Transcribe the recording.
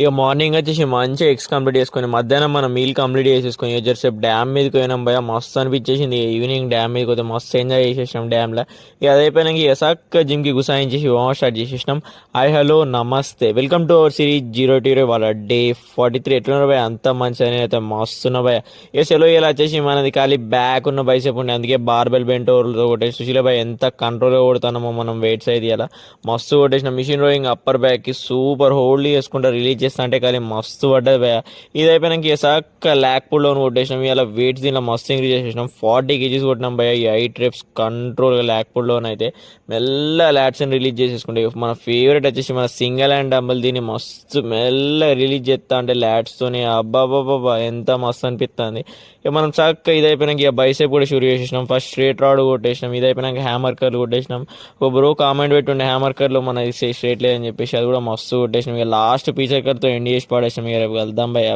ఇక మార్నింగ్ వచ్చేసి మంచిగా ఎగ్స్ కంప్లీట్ చేసుకొని మధ్యాహ్నం మనం మీల్ కంప్లీట్ చేసేసుకొని జరసేపు డ్యామ్ మీదకి పోయినాం భయ మస్తు అనిపించేసింది. ఈవినింగ్ డ్యామ్ మీదకి పోతే మస్తు ఎంజాయ్ చేసేసినాం డ్యామ్లో. ఇక అదైపోయినాక ఇక సక్క జిమ్కి గుసాయించేసి హోమ్ స్టార్ట్ చేసేసినాం. హాయ్ హలో నమస్తే, వెల్కమ్ టు అవర్ సిరీస్ 0-0 వాళ్ళ డే 43. ఎట్లున్నారు భయ? అంత మంచి అని అయితే మస్తున్న భయ. ఇక సెలవు ఇలా వచ్చేసి మనది ఖాళీ బ్యాక్ ఉన్న బైసెప్ ఉండే, అందుకే బార్బెల్ బెంటోర్లతో కొట్టేసి సుశీల భయ ఎంత కంట్రోల్గా కొడుతున్నామో మనం వెయిట్స్ అయితే ఇలా మస్తు కొట్టేసిన. మిషన్ రోయింగ్ అప్పర్ బ్యాక్కి సూపర్ హోల్డ్ చేసుకుంటా రిలీజ్ చేస్తా అంటే కానీ మస్తు పడ్డది భయ. ఇది అయిపోయినాక సక్క ల్యాక్ పుల్లోని కొట్టేసినాం. ఇలా వెయిట్స్ దీనిలో మస్తు ఇంక్రీజ్ చేసేసినాం. 40 kgs కొట్టినాం భయ. ఈ 8 reps కంట్రోల్గా ల్యాక్ పుల్లోని అయితే మెల్ల ల్యాట్స్ని రిలీజ్ చేసేసుకుంటే మన ఫేవరెట్ వచ్చేసి మన సింగిల్ హ్యాండ్ డంబుల్. దీన్ని మస్తు మెల్ల రిలీజ్ చేస్తా అంటే ల్యాట్స్తోని అబ్బాబాబా ఎంత మస్తు అనిపిస్తుంది. ఇక మనం చక్క ఇది అయిపోయినాక ఇక బైసెప్ కూడా షూర్ చేసేసినాం. ఫస్ట్ స్ట్రేట్ రాడ్ కొట్టేసినాం. ఇది అయిపోయినాక హ్యామర్ కర్లు కొట్టేసినాం. ఒక బ్రో కామెంట్ పెట్టుండే హ్యామర్ కర్లో మన స్ట్రేట్ లేదని చెప్పేసి, అది కూడా మస్తు కొట్టేసినాం. ఇక లాస్ట్ పీచర్ కర్తో ఎండ్ చేసి పడేసినాం. ఇక రేపు వెళ్దాం భయ.